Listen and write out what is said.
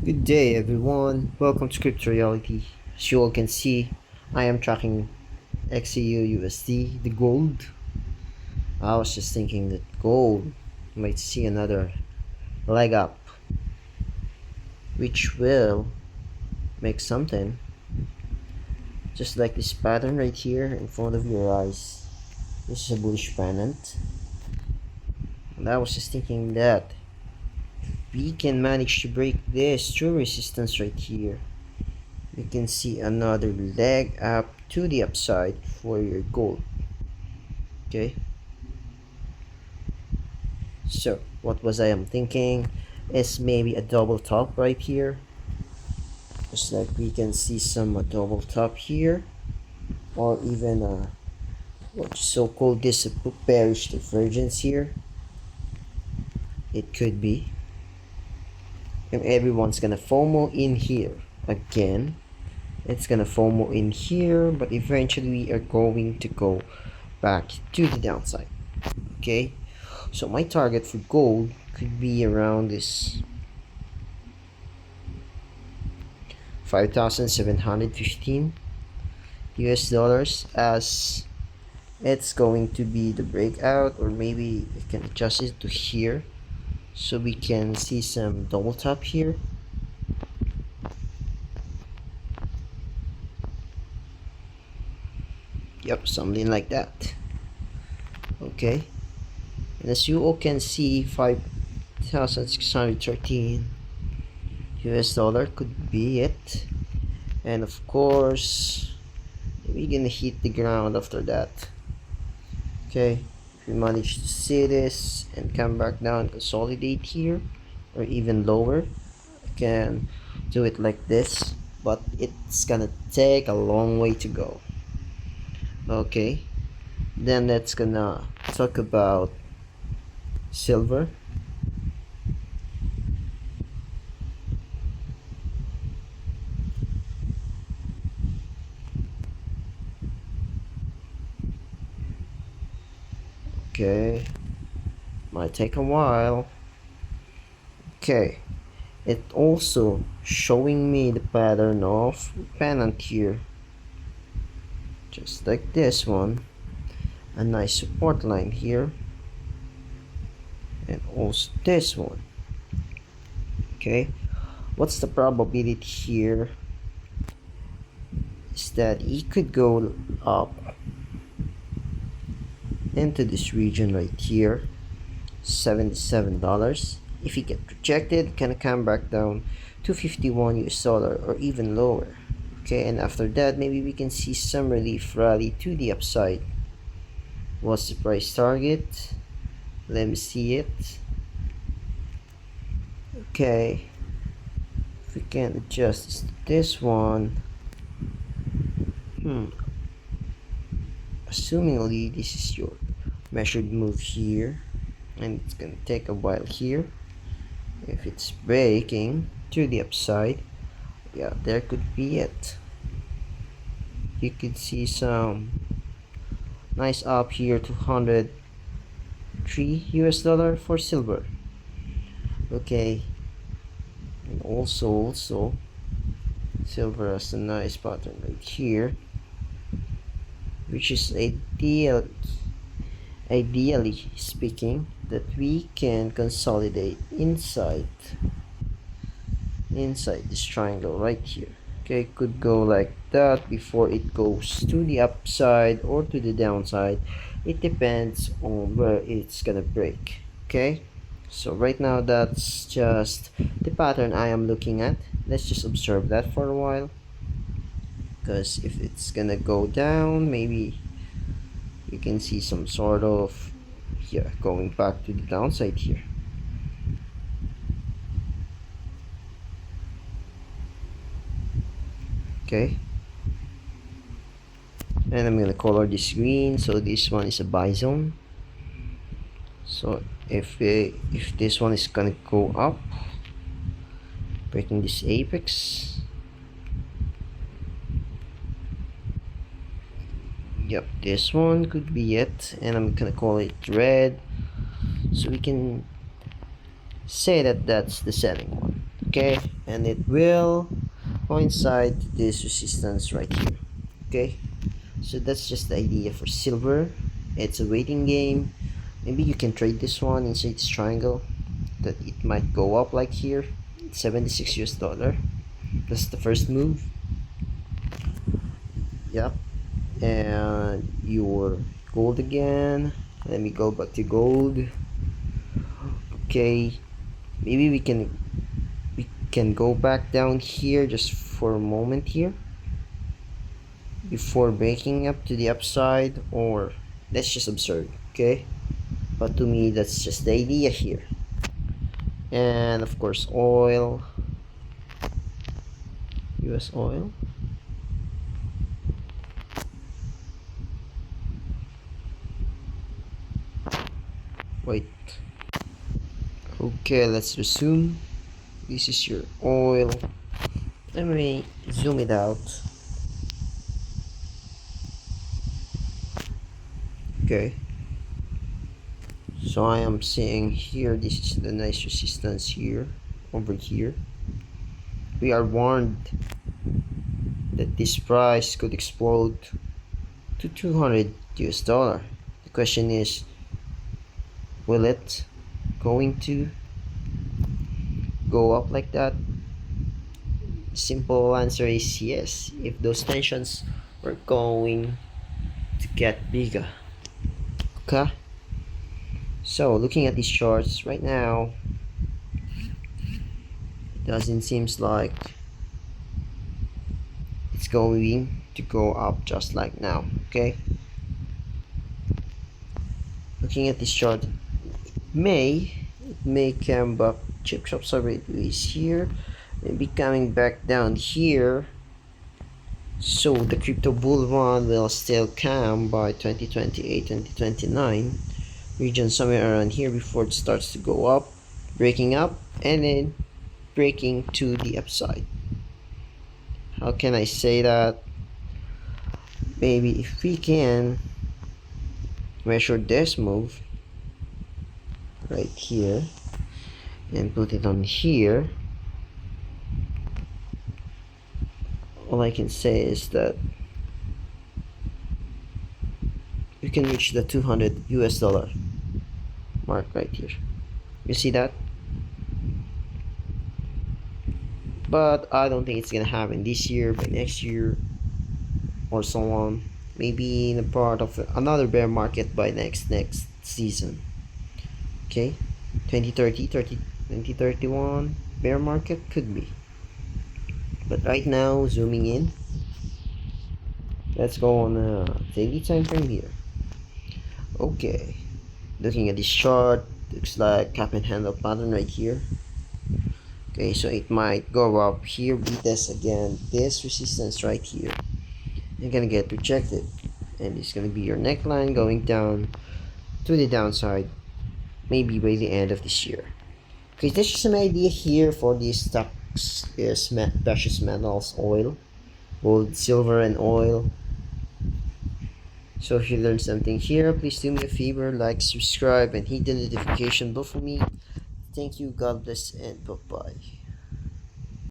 Good day everyone, welcome to CryptoReality. As you all can see, I am tracking XEU the gold. I was just thinking that gold might see another leg up, which will make something just like this pattern right here in front of your eyes. This is a bullish pennant, and I was just thinking that we can manage to break this true resistance right here. You can see another leg up to the upside for your gold. Okay, so what was I am thinking is maybe a double top right here, just like we can see some double top here, or even a what so-called this bearish divergence here. It could be, and everyone's gonna FOMO in here again. It's gonna FOMO in here, but eventually we are going to go back to the downside. Okay, so my target for gold could be around this 5,715 US dollars, as it's going to be the breakout, or maybe we can adjust it to here so we can see some double top here. Yep, something like that. Okay, and as you all can see, 5,613 US dollar could be it, and of course we're gonna hit the ground after that. Okay, if we manage to see this and come back down, consolidate here, or even lower, I can do it like this, but it's gonna take a long way to go. Okay, then let's gonna talk about silver. Okay, might take a while. Okay, it also showing me the pattern of pennant here, just like this one, a nice support line here, and also this one. Okay, what's the probability here is that it could go up into this region right here, $77. If you get rejected, can come back down to 51 US dollar or even lower. Okay, and after that maybe we can see some relief rally to the upside. What's the price target? Let me see it. Okay, if we can adjust this one, assumingly this is your measured move here, and it's gonna take a while here. If it's breaking to the upside, yeah, there could be it. You could see some nice up here, 203 US dollar for silver. Okay, and also silver has a nice pattern right here, which is ideally speaking that we can consolidate inside this triangle right here. Okay, could go like that before it goes to the upside or to the downside. It depends on where it's gonna break. Okay, so right now that's just the pattern I am looking at. Let's just observe that for a while, because if it's gonna go down, maybe you can see some sort of going back to the downside here. Okay, and I'm gonna color this green, so this one is a buy zone. So if this one is gonna go up, breaking this apex, yep, this one could be it, and I'm gonna call it red, so we can say that that's the selling one. Okay, and it will coincide this resistance right here. Okay, so that's just the idea for silver. It's a waiting game. Maybe you can trade this one inside this triangle, that it might go up like here, 76 US dollar. That's the first move. Yep. And your gold again. Let me go back to gold. Okay, maybe we can go back down here just for a moment here before breaking up to the upside, or let's just observe. Okay, but to me that's just the idea here. And of course oil, US oil. Wait, okay, let's resume. This is your oil. Let me zoom it out. Okay, so I am seeing here, this is the nice resistance here, over here. We are warned that this price could explode to 200 US dollar. The question is, will it going to go up like that? Simple answer is yes, if those tensions were going to get bigger. Okay, so looking at these charts right now, it doesn't seems like it's going to go up just like now. Okay, looking at this chart, it may come back. Chip shop survey is here, maybe coming back down here. So the crypto bull run will still come by 2028, 2029 region, somewhere around here, before it starts to go up, breaking up, and then breaking to the upside. How can I say that? Maybe if we can measure this move right here and put it on here, all I can say is that you can reach the 200 US dollar mark right here. You see that? But I don't think it's gonna happen this year, by next year, or so on. Maybe in a part of another bear market by next season. Okay, 2031 bear market could be. But right now, zooming in, let's go on a daily time frame here. Okay, looking at this chart, looks like cap and handle pattern right here. Okay, so it might go up here, beat this again, this resistance right here, and gonna get rejected, and it's gonna be your neckline going down to the downside, maybe by the end of this year. Okay, that's just an idea here for these stocks, is precious metals, oil, gold, silver, and oil. So if you learned something here, please do me a favor, like, subscribe, and hit the notification bell for me. Thank you, God bless, and bye bye.